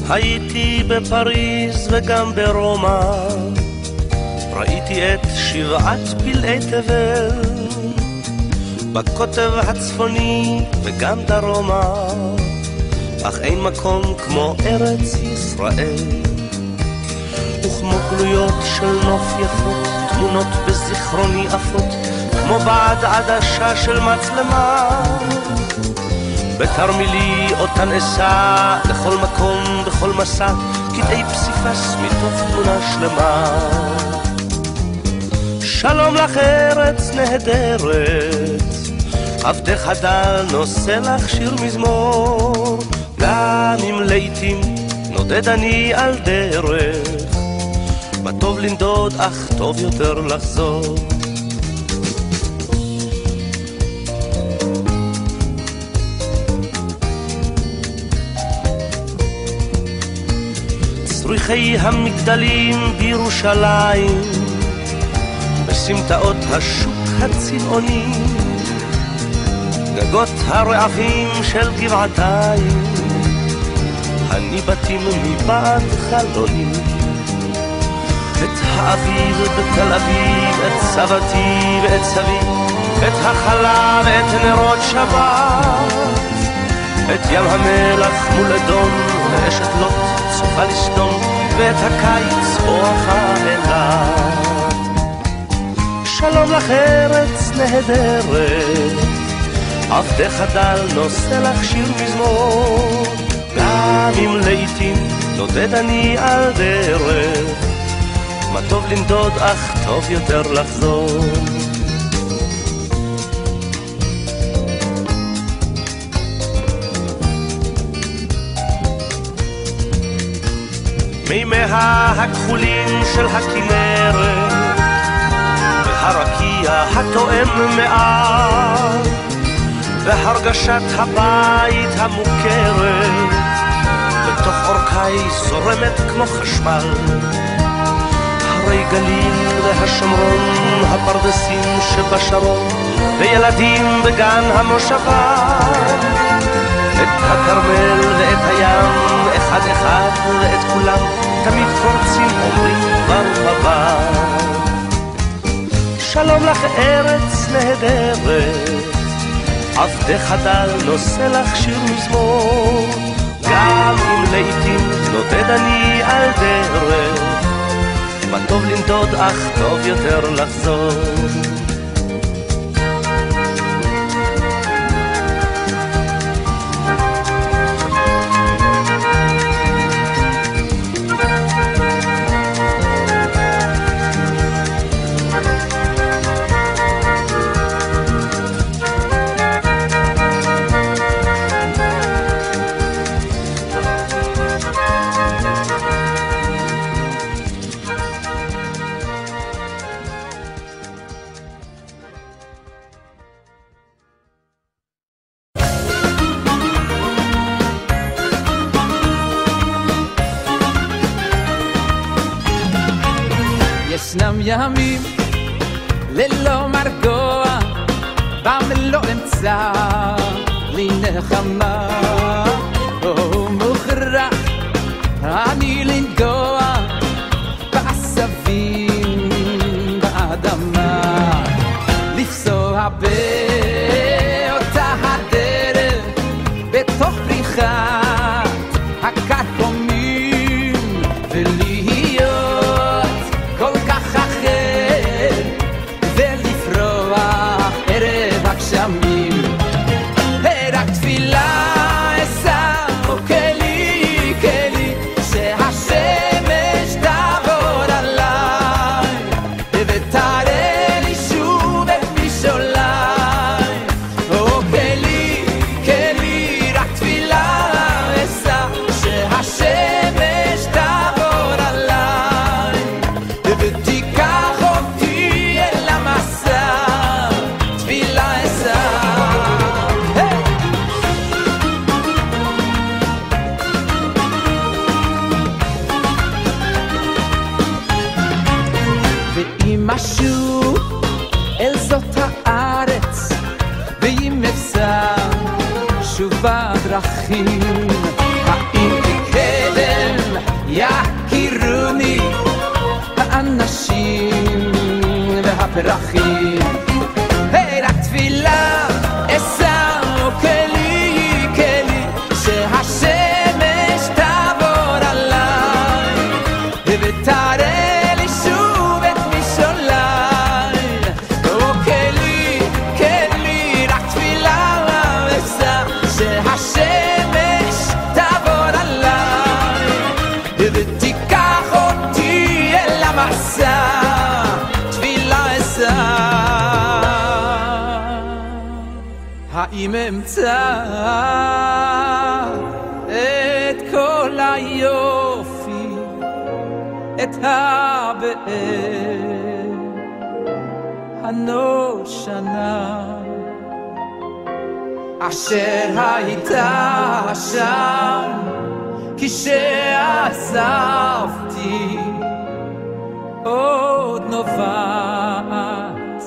הייתי בפריז וגם ברומא, ראיתי את שבעת פלאי תבל, בקוטב הצפוני וגם דרומה, אך אין מקום כמו ארץ ישראל. וכמו גלויות של נוף יפות, תמונות בזיכרוני עפות, כמו בעד עדשה של מצלמה, בתרמילי אותן אסע לכל מקום בכל מסע, קטעי פסיפס מתוך תמונה שלמה. שלום לך ארץ נהדרת, עבדך דל נושא לך שיר מזמור, גם אם לעתים נודד אני על דרך, מה טוב לנדוד אך טוב יותר לחזור. צריכי המגדלים בירושלים, בסמטאות השוק הצבעוני, גגות הרעפים של גבעתיים, הניבטים מבעד חלוני. את האביב בתל אביב, את סבתי ואת סבי, את החלה ואת נרות שבת, את ים המלח מול אדום ואשת לוט צופה לסדום, ואת הקיץ בואכה אילת. שלום לך ארץ נהדרת, עבדך דל נושא לך שיר מזמור, גם אם לעתים נודד אני על דרך, מה טוב לנדוד אך טוב יותר לחזור. מימיה הכחולים של הכנרת והרקיע התואם מעט, והרגשת הבית המוכרת בתוך אורכי זורמת כמו חשמל. הרי גליל והשומרון, הפרדסים שבשרון, וילדים בגן המושבה, את הכרמל ואת הים, אחד אחד ואת כולם, תמיד קורצים אומרים ברוך הבא. שלום לך ארץ נהדרת, עבדך דל נושא לך שיר מזמור, גם אם לעתים נודד אני על דרך, מה טוב לנדוד אך טוב יותר לחזור. ישנם ימים ללא מרגוע, בם לא אמצע לי נחמה, מוכרח אני לנגוע בעשבים באדמה, לפסוע באותה הדרך בתוך פריחת הקרקומים, ולהיות כל כך אחר ולפרוח ערב הגשמים. רק תפילה אל זאת הארץ, ואם אפשר שובה דרכים, האם בקדם יכירוני האנשים והפרחים. היי, רק תפילה אשא כלי כלי, שהשמש תעבור עליי ותראה לי שוב את משעוליי. או כלי כלי, רק תפילה אשא שהשמש תעבור עליי ותיקח אותי אל המסע. האם אמצא את כל היופי, את הבאר הנושנה אשר הייתה שם כשעזבתי, עוד נובעת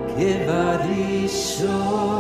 כבראשון.